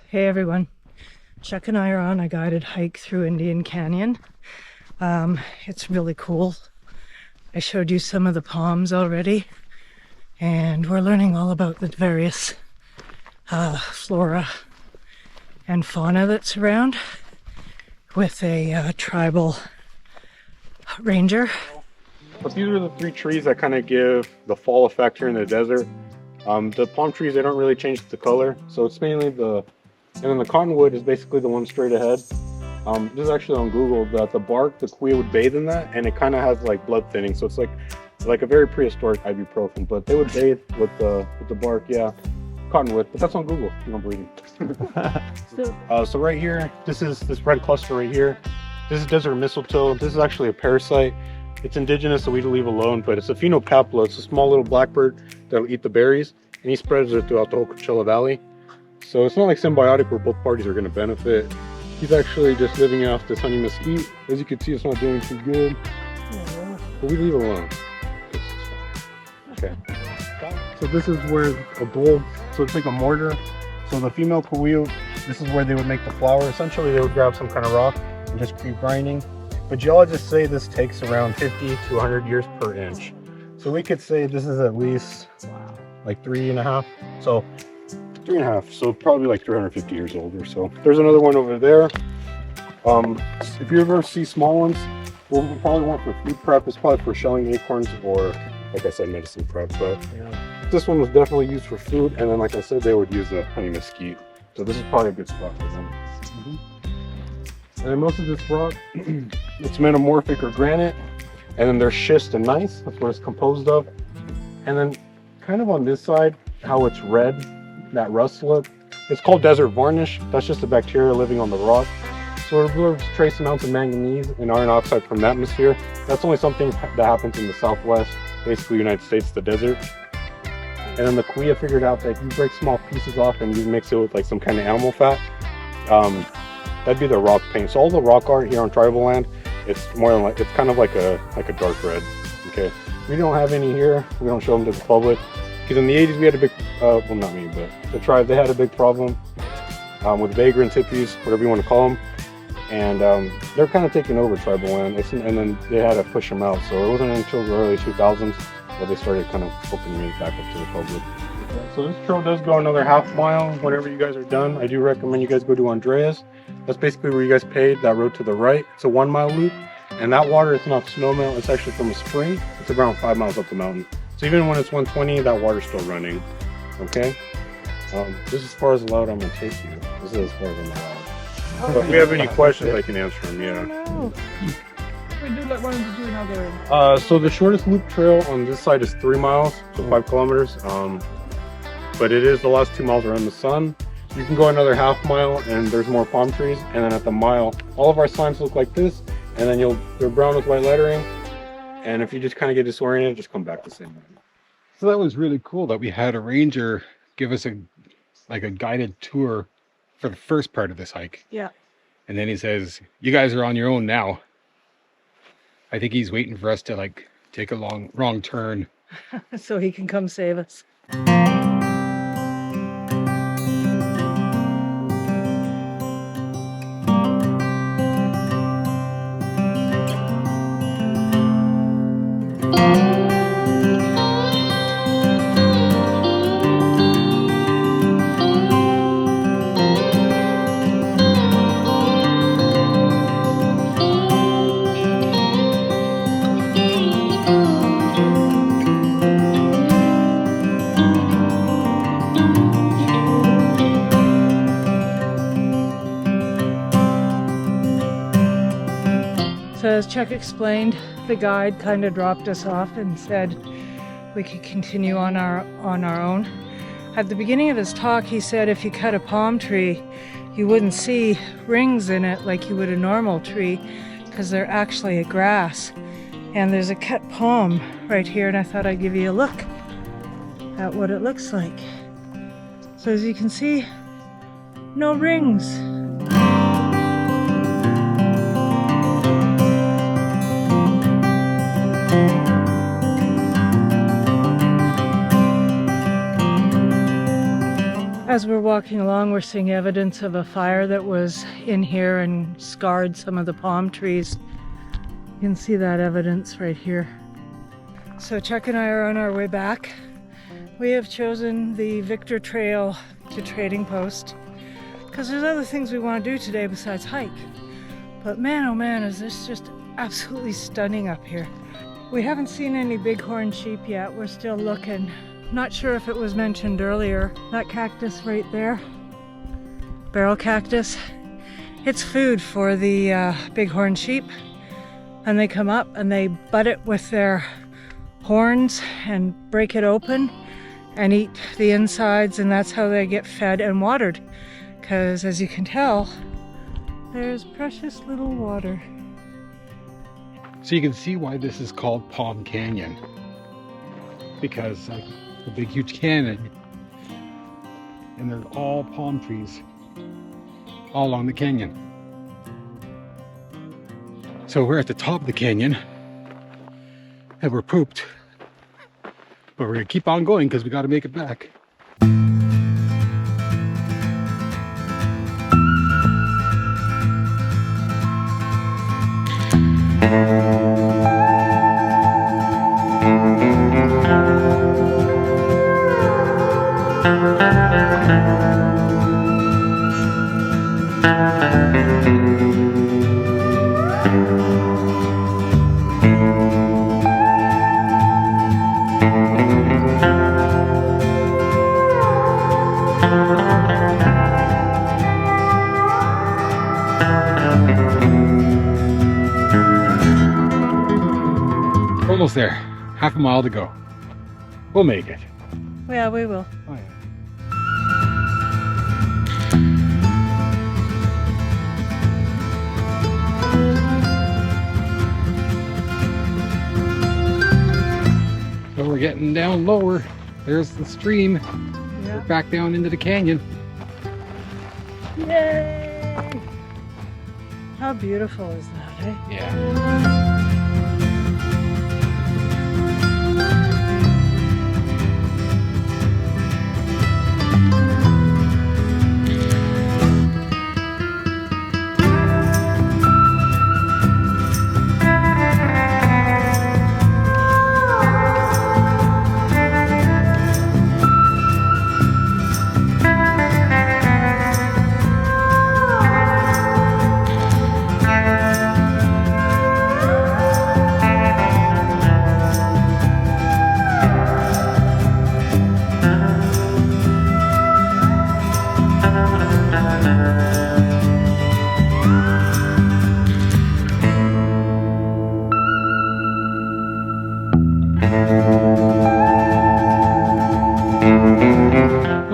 Hey everyone, Chuck and I are on a guided hike through Indian Canyon. It's really cool. I showed you some of the palms already, and we're learning all about the various flora and fauna that's around with a tribal ranger. But these are the three trees that kind of give the fall effect here in the desert. The palm trees, they don't really change the color, so it's mainly and then the cottonwood is basically the one straight ahead. This is actually on Google, that the bark, the kuya would bathe in that, and it kind of has like blood thinning, so it's like a very prehistoric ibuprofen, but they would bathe with the bark, yeah, cottonwood, but that's on Google, you don't believe me. So right here, this is this red cluster right here. This is desert mistletoe. This is actually a parasite. It's indigenous, so we leave alone, but it's a phenopapilla. It's a small little blackbird that'll eat the berries, and he spreads it throughout the whole Coachella Valley. So it's not like symbiotic where both parties are going to benefit. He's actually just living off this honey mesquite. As you can see, it's not doing too good. But we leave it alone. Okay. So this is where a bowl, so it's like a mortar. So the female kuya, this is where they would make the flour. Essentially, they would grab some kind of rock and just keep grinding. But geologists say this takes around 50 to 100 years per inch. So we could say this is at least like 3.5. So 3.5, so probably like 350 years old or so. There's another one over there. If you ever see small ones, we'll probably want for food prep. It's probably for shelling acorns or, like I said, medicine prep. But this one was definitely used for food. And then, like I said, they would use the honey mesquite. So this is probably a good spot for them. And then most of this rock, it's metamorphic or granite. And then there's schist and gneiss. That's what it's composed of. And then kind of on this side, how it's red, that rust look, it's called desert varnish. That's just a bacteria living on the rock. So it absorbs trace amounts of manganese and iron oxide from the atmosphere. That's only something that happens in the southwest, basically United States, the desert. And then the kuya figured out that if you break small pieces off and you mix it with like some kind of animal fat, that'd be the rock paint. So all the rock art here on tribal land, it's more than like, it's kind of like a dark red. Okay, we don't have any here. We don't show them to the public. Because in the 80s we had a big, well not me, but the tribe, they had a big problem with vagrants, hippies, whatever you want to call them. And they're kind of taking over tribal land, and then they had to push them out. So it wasn't until the early 2000s that they started kind of opening it back up to the public. So this trail does go another half mile whenever you guys are done. I do recommend you guys go to Andreas. That's basically where you guys paid, that road to the right. It's a 1 mile loop. And that water is not snow melt, it's actually from a spring. It's around 5 miles up the mountain. So even when it's 120, that water's still running, okay? This is as far as allowed I'm gonna take you. This is as far as I'm allowed. But if we have any questions, I can answer them, yeah. So the shortest loop trail on this side is 3 miles, so 5 kilometers. But it is the last 2 miles around the sun. You can go another half mile and there's more palm trees. And then at the mile, all of our signs look like this. And then they're brown with white lettering. And if you just kind of get disoriented, just come back the same way. So that was really cool that we had a ranger give us a guided tour for the first part of this hike. Yeah. And then he says, you guys are on your own now. I think he's waiting for us to like take a wrong turn. So he can come save us. So as Chuck explained, the guide kind of dropped us off and said we could continue on our own. At the beginning of his talk, he said if you cut a palm tree, you wouldn't see rings in it like you would a normal tree because they're actually a grass. And there's a cut palm right here, and I thought I'd give you a look at what it looks like. So as you can see, no rings. As we're walking along, we're seeing evidence of a fire that was in here and scarred some of the palm trees. You can see that evidence right here. So Chuck and I are on our way back. We have chosen the Victor Trail to Trading Post because there's other things we want to do today besides hike. But man, oh man, is this just absolutely stunning up here. We haven't seen any bighorn sheep yet. We're still looking. Not sure if it was mentioned earlier. That cactus right there, barrel cactus, it's food for the bighorn sheep. And they come up and they butt it with their horns and break it open and eat the insides, and that's how they get fed and watered. Because as you can tell, there's precious little water. So you can see why this is called Palm Canyon. Because a big huge canyon, and there's all palm trees all along the canyon. So we're at the top of the canyon and we're pooped, but we're gonna keep on going because we got to make it back. Almost there. Half a mile to go. We'll make it. Yeah, we will. Oh, yeah. So we're getting down lower. There's the stream. Yeah. We're back down into the canyon. Yay! How beautiful is that, eh? Yeah.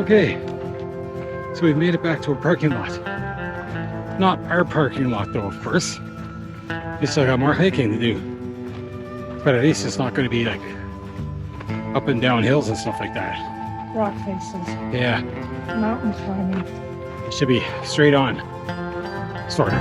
Okay, so we've made it back to a parking lot. Not our parking lot though, of course. We still got more hiking to do. But at least it's not going to be like up and down hills and stuff like that. Rock faces. Yeah, Mountain climbing. it should be straight on, sort of.